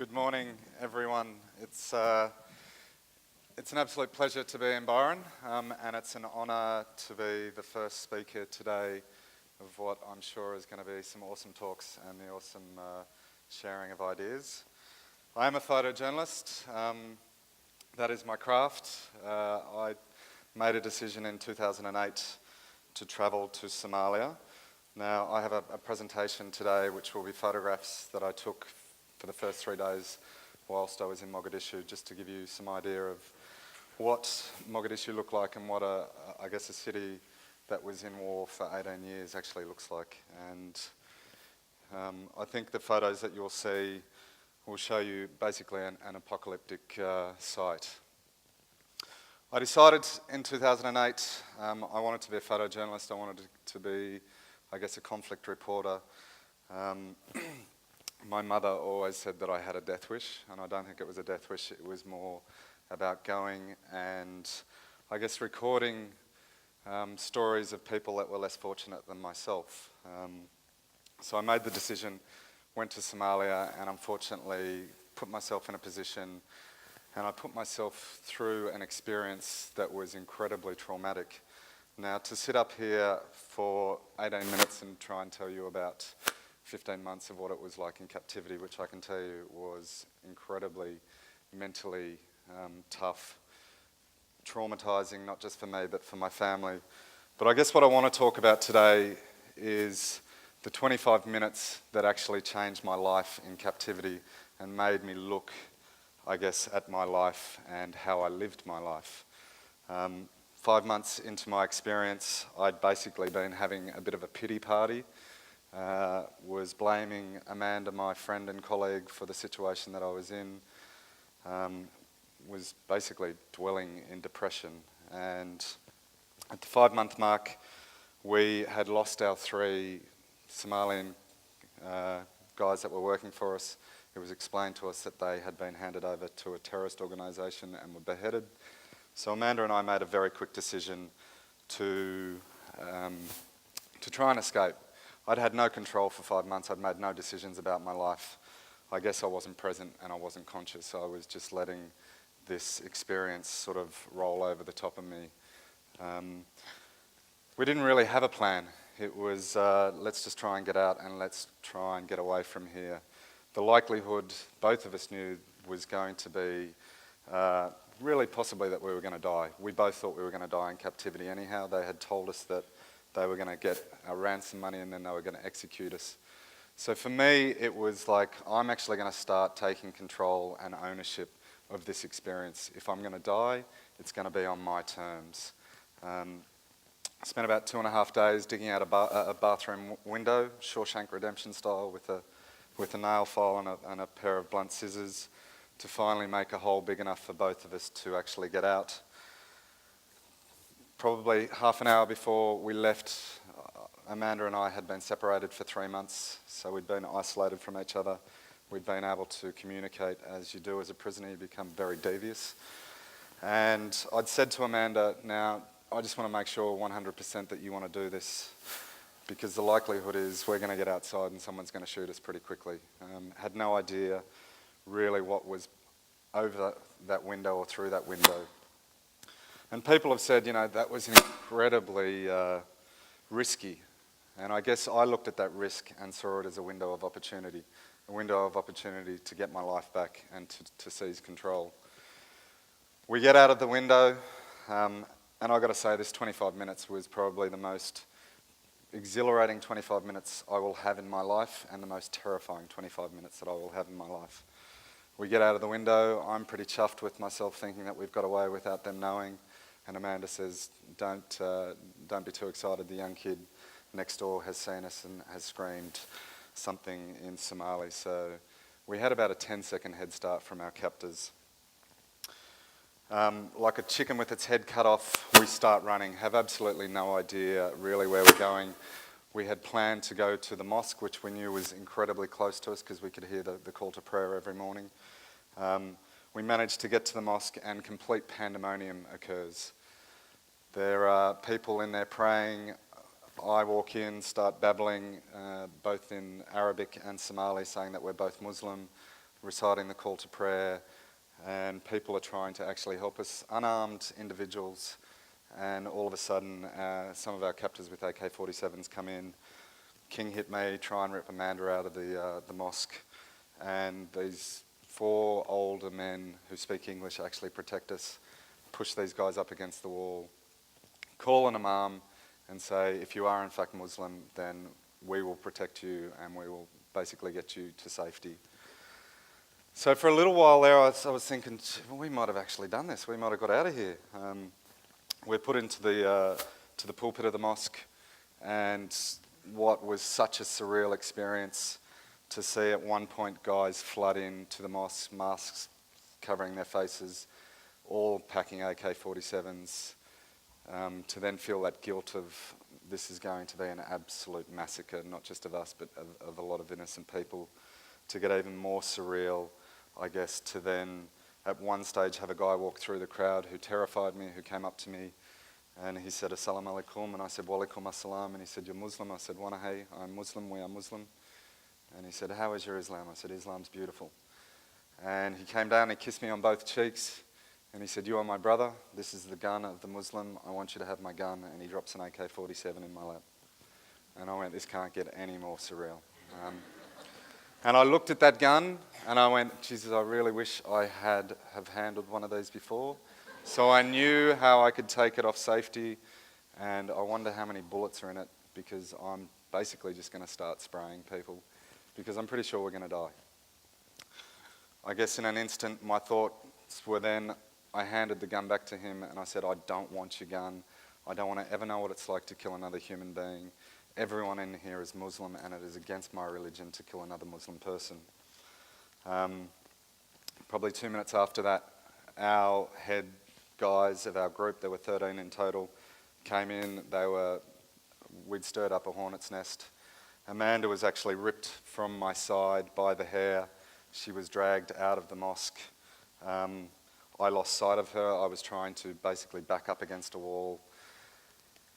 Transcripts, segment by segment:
Good morning, everyone. It's an absolute pleasure to be in Byron, and it's an honour to be the first speaker today of what I'm sure is going to be some awesome talks and the awesome sharing of ideas. I am a photojournalist. That is my craft. I made a decision in 2008 to travel to Somalia. Now, I have a presentation today which will be photographs that I took for the first 3 days whilst I was in Mogadishu, just to give you some idea of what Mogadishu looked like and what I guess a city that was in war for 18 years actually looks like. And I think the photos that you'll see will show you basically an apocalyptic site. I decided in 2008 I wanted to be a photojournalist. I wanted to be, I guess, a conflict reporter. My mother always said that I had a death wish, and I don't think it was a death wish. It was more about going and, I guess, recording stories of people that were less fortunate than myself. So I made the decision, went to Somalia, and unfortunately put myself in a position, and I put myself through an experience that was incredibly traumatic. Now, to sit up here for 18 minutes and try and tell you about 15 months of what it was like in captivity, which I can tell you was incredibly mentally tough, traumatizing, not just for me, but for my family. But I guess what I want to talk about today is the 25 minutes that actually changed my life in captivity and made me look, I guess, at my life and how I lived my life. 5 months into my experience, I'd basically been having a bit of a pity party, was blaming Amanda, my friend and colleague, for the situation that I was in, was basically dwelling in depression. And at the 5-month mark, we had lost our 3 Somalian guys that were working for us. It was explained to us that they had been handed over to a terrorist organisation and were beheaded. So Amanda and I made a very quick decision to try and escape. I'd had no control for 5 months. I'd made no decisions about my life. I guess I wasn't present and I wasn't conscious. So I was just letting this experience sort of roll over the top of me. We didn't really have a plan. It was, let's just try and get out and let's try and get away from here. The likelihood, both of us knew, was going to be really possibly that we were going to die. We both thought we were going to die in captivity anyhow. They had told us that they were going to get our ransom money and then they were going to execute us. So for me, it was like, I'm actually going to start taking control and ownership of this experience. If I'm going to die, it's going to be on my terms. I spent about 2.5 days digging out a bathroom window, Shawshank Redemption style, with a nail file and a pair of blunt scissors, to finally make a hole big enough for both of us to actually get out. Probably half an hour before we left, Amanda and I had been separated for 3 months, so we'd been isolated from each other. We'd been able to communicate as you do as a prisoner. You become very devious. And I'd said to Amanda, now, I just want to make sure 100% that you want to do this, because the likelihood is we're going to get outside and someone's going to shoot us pretty quickly. Had no idea really what was over that window or through that window. And people have said, you know, that was incredibly risky. And I guess I looked at that risk and saw it as a window of opportunity to get my life back and to seize control. We get out of the window, and I've got to say this 25 minutes was probably the most exhilarating 25 minutes I will have in my life and the most terrifying 25 minutes that I will have in my life. We get out of the window, I'm pretty chuffed with myself thinking that we've got away without them knowing. And Amanda says, don't be too excited, the young kid next door has seen us and has screamed something in Somali. So we had about a 10-second head start from our captors. Like a chicken with its head cut off, we start running, have absolutely no idea really where we're going. We had planned to go to the mosque, which we knew was incredibly close to us because we could hear the call to prayer every morning. We managed to get to the mosque and complete pandemonium occurs. There are people in there praying. I walk in, start babbling, both in Arabic and Somali, saying that we're both Muslim. reciting the call to prayer, and people are trying to actually help us, unarmed individuals, and all of a sudden some of our captors with AK-47s come in. King hit me, try and rip Amanda out of the mosque, and these 4 older men who speak English actually protect us, push these guys up against the wall, call an imam and say, if you are in fact Muslim, then we will protect you and we will basically get you to safety. So for a little while there, I was thinking, well, we might have actually done this. We might have got out of here. We're put into the pulpit of the mosque, and what was such a surreal experience to see at one point guys flood into the mosque, masks covering their faces, all packing AK-47s, to then feel that guilt of this is going to be an absolute massacre, not just of us, but of a lot of innocent people, to get even more surreal, I guess, to then at one stage have a guy walk through the crowd who terrified me, who came up to me, and he said, Assalamu alaikum, and I said, Wa alaikum assalam, and he said, you're Muslim? I said, Wanahay, I'm Muslim, we are Muslim. And he said, how is your Islam? I said, Islam's beautiful. And he came down and kissed me on both cheeks, and he said, you are my brother, this is the gun of the Muslim, I want you to have my gun, and he drops an AK-47 in my lap. And I went, this can't get any more surreal. And I looked at that gun, and I went, Jesus, I really wish I have handled one of these before. So I knew how I could take it off safety, and I wonder how many bullets are in it, because I'm basically just going to start spraying people, because I'm pretty sure we're going to die. I guess in an instant, my thoughts were then, I handed the gun back to him, and I said, I don't want your gun. I don't want to ever know what it's like to kill another human being. Everyone in here is Muslim, and it is against my religion to kill another Muslim person. Probably 2 minutes after that, our head guys of our group, there were 13 in total, came in. We'd stirred up a hornet's nest. Amanda was actually ripped from my side by the hair. She was dragged out of the mosque. I lost sight of her. I was trying to basically back up against a wall.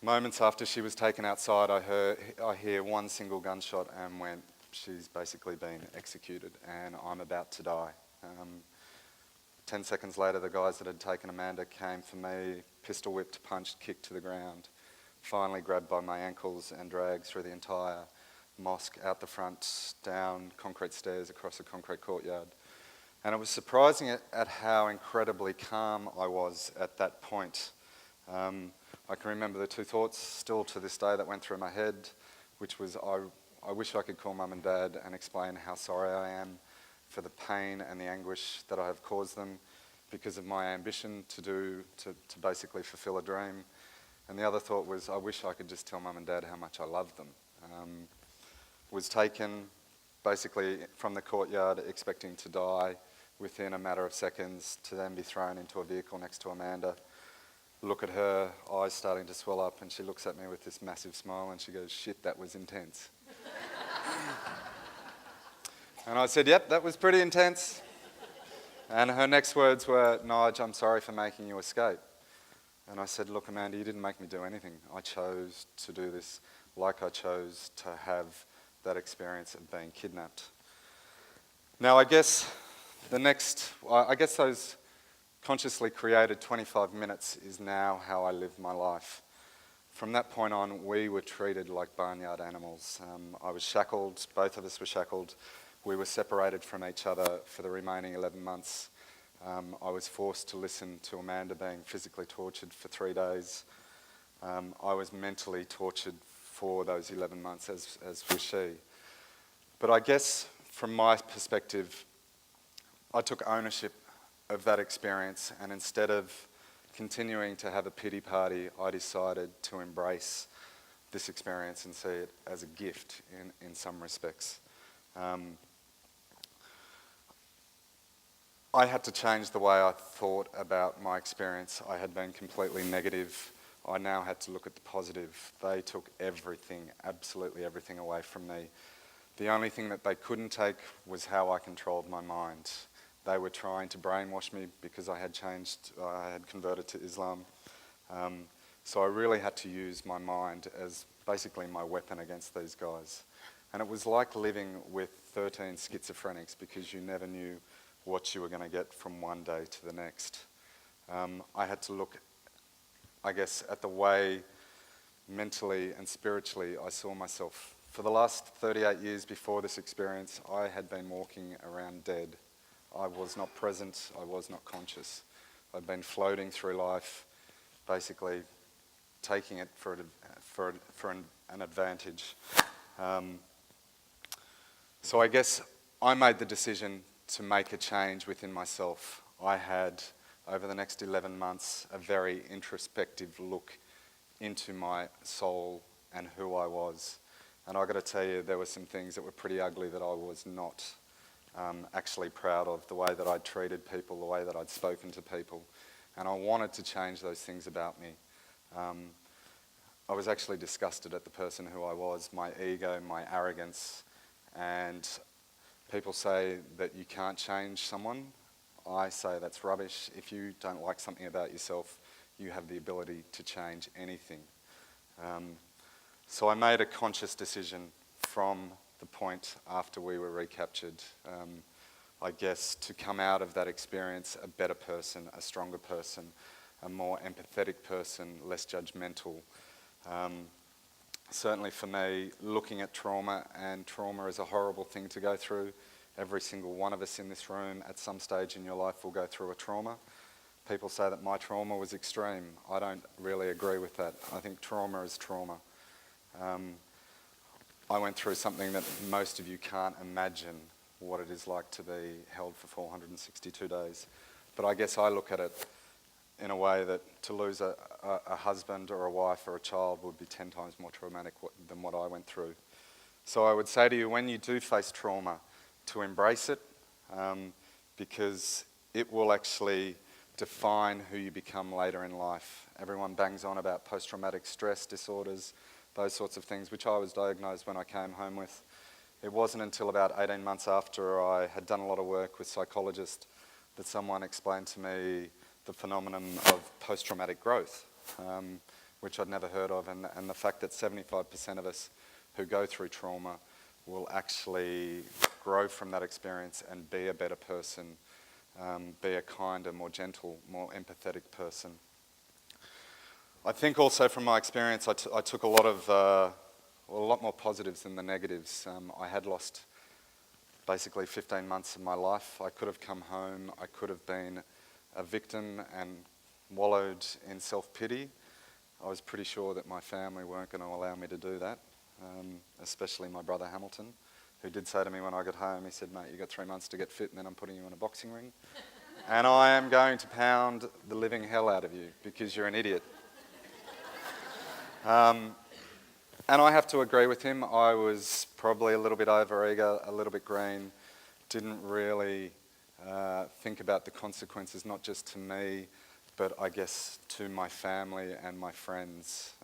Moments after she was taken outside, I hear one single gunshot and went, she's basically been executed and I'm about to die. 10 seconds later, the guys that had taken Amanda came for me, pistol whipped, punched, kicked to the ground, finally grabbed by my ankles and dragged through the entire mosque, out the front, down concrete stairs, across a concrete courtyard. And it was surprising at how incredibly calm I was at that point. I can remember the 2 thoughts still to this day that went through my head, which was I wish I could call Mum and Dad and explain how sorry I am for the pain and the anguish that I have caused them because of my ambition to basically fulfill a dream. And the other thought was I wish I could just tell Mum and Dad how much I love them. Was taken basically from the courtyard expecting to die within a matter of seconds, to then be thrown into a vehicle next to Amanda. Look at her, eyes starting to swell up, and she looks at me with this massive smile and she goes, shit, that was intense. And I said, yep, that was pretty intense. And her next words were, Nigel, I'm sorry for making you escape. And I said, look, Amanda, you didn't make me do anything. I chose to do this like I chose to have that experience of being kidnapped. Now, I guess those consciously created 25 minutes is now how I live my life. From that point on, we were treated like barnyard animals. I was shackled, both of us were shackled. We were separated from each other for the remaining 11 months. I was forced to listen to Amanda being physically tortured for 3 days. I was mentally tortured for those 11 months, as was she. But I guess from my perspective, I took ownership of that experience, and instead of continuing to have a pity party, I decided to embrace this experience and see it as a gift in some respects. I had to change the way I thought about my experience. I had been completely negative. I now had to look at the positive. They took everything, absolutely everything away from me. The only thing that they couldn't take was how I controlled my mind. They were trying to brainwash me because I had converted to Islam. So I really had to use my mind as basically my weapon against these guys. And it was like living with 13 schizophrenics because you never knew what you were going to get from one day to the next. I had to look, I guess, at the way mentally and spiritually I saw myself. For the last 38 years before this experience, I had been walking around dead. I was not present, I was not conscious. I'd been floating through life, basically taking it for an advantage. So I guess I made the decision to make a change within myself. I had, over the next 11 months, a very introspective look into my soul and who I was. And I got to tell you, there were some things that were pretty ugly that I was not actually proud of, the way that I'd treated people, the way that I'd spoken to people. And I wanted to change those things about me. I was actually disgusted at the person who I was, my ego, my arrogance. And people say that you can't change someone. I say that's rubbish. If you don't like something about yourself, you have the ability to change anything. So I made a conscious decision from the point after we were recaptured, I guess, to come out of that experience a better person, a stronger person, a more empathetic person, less judgmental. Certainly for me, looking at trauma, and trauma is a horrible thing to go through. Every single one of us in this room at some stage in your life will go through a trauma. People say that my trauma was extreme. I don't really agree with that. I think trauma is trauma. I went through something that most of you can't imagine what it is like to be held for 462 days. But I guess I look at it in a way that to lose a husband or a wife or a child would be 10 times more traumatic than what I went through. So I would say to you, when you do face trauma, to embrace it, because it will actually define who you become later in life. Everyone bangs on about post-traumatic stress disorders, those sorts of things, which I was diagnosed when I came home with. It wasn't until about 18 months after I had done a lot of work with psychologists that someone explained to me the phenomenon of post-traumatic growth, which I'd never heard of, and the fact that 75% of us who go through trauma will actually grow from that experience and be a better person, be a kinder, more gentle, more empathetic person. I think also from my experience, I took a lot more positives than the negatives. I had lost basically 15 months of my life. I could have come home, I could have been a victim and wallowed in self-pity. I was pretty sure that my family weren't going to allow me to do that, especially my brother Hamilton, who did say to me when I got home, he said, "Mate, you've got 3 months to get fit and then I'm putting you in a boxing ring. And I am going to pound the living hell out of you because you're an idiot." And I have to agree with him. I was probably a little bit over-eager, a little bit green, didn't really think about the consequences, not just to me, but I guess to my family and my friends.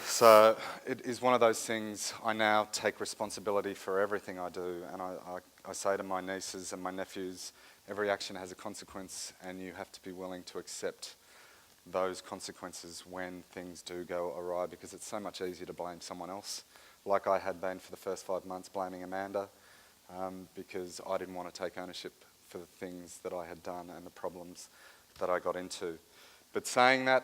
So it is one of those things. I now take responsibility for everything I do, and I say to my nieces and my nephews, every action has a consequence, and you have to be willing to accept those consequences when things do go awry, because it's so much easier to blame someone else, like I had been for the first 5 months blaming Amanda, because I didn't want to take ownership for the things that I had done and the problems that I got into. But saying that,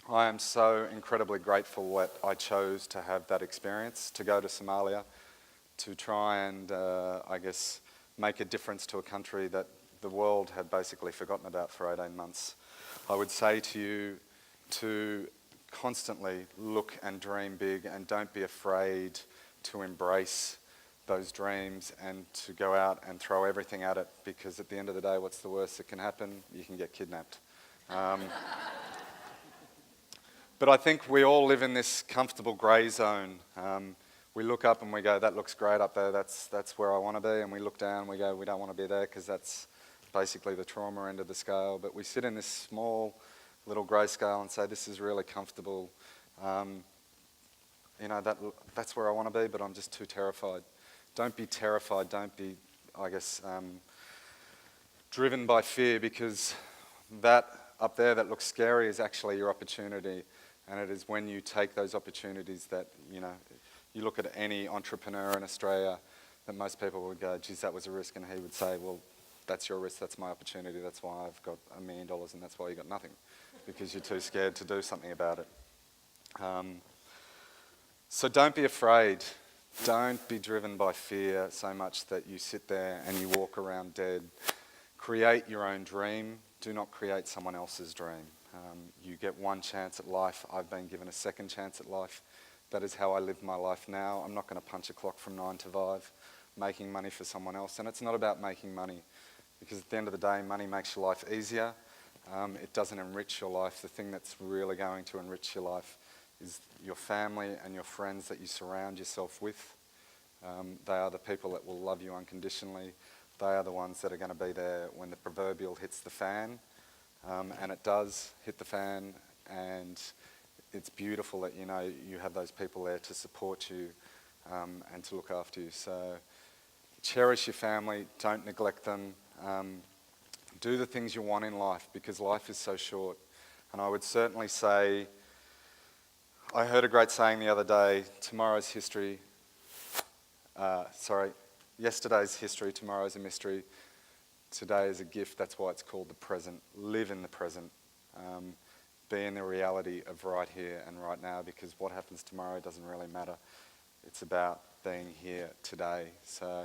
I am so incredibly grateful that I chose to have that experience, to go to Somalia, to try and, I guess, make a difference to a country that the world had basically forgotten about for 18 months. I would say to you to constantly look and dream big, and don't be afraid to embrace those dreams and to go out and throw everything at it, because at the end of the day, what's the worst that can happen? You can get kidnapped. But I think we all live in this comfortable grey zone. We look up and we go, that looks great up there, that's where I want to be, and we look down and we go, we don't want to be there because that's basically the trauma end of the scale. But we sit in this small little grey scale and say, this is really comfortable. That's where I want to be, but I'm just too terrified. Don't be terrified, don't be, I guess, driven by fear, because that up there that looks scary is actually your opportunity, and it is when you take those opportunities that, You look at any entrepreneur in Australia that most people would go, geez, that was a risk, and he would say, well, that's your risk, that's my opportunity, that's why I've got $1 million and that's why you got nothing, because you're too scared to do something about it. So don't be afraid. Don't be driven by fear so much that you sit there and you walk around dead. Create your own dream. Do not create someone else's dream. You get one chance at life. I've been given a second chance at life. That is how I live my life now. I'm not going to punch a clock from 9 to 5, making money for someone else. And it's not about making money, because at the end of the day, money makes your life easier. It doesn't enrich your life. The thing that's really going to enrich your life is your family and your friends that you surround yourself with. They are the people that will love you unconditionally. They are the ones that are going to be there when the proverbial hits the fan. And it does hit the fan, and it's beautiful that you have those people there to support you and to look after you. So cherish your family, don't neglect them. Do the things you want in life, because life is so short. And I would certainly say, I heard a great saying the other day, yesterday's history, tomorrow's a mystery. Today is a gift. That's why it's called the present. Live in the present. Be in the reality of right here and right now, because what happens tomorrow doesn't really matter. It's about being here today. So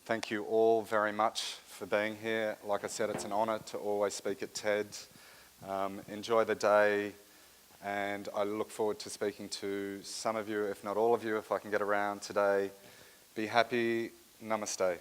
thank you all very much for being here. Like I said, it's an honour to always speak at TED. Enjoy the day, and I look forward to speaking to some of you, if not all of you, if I can get around today. Be happy. Namaste.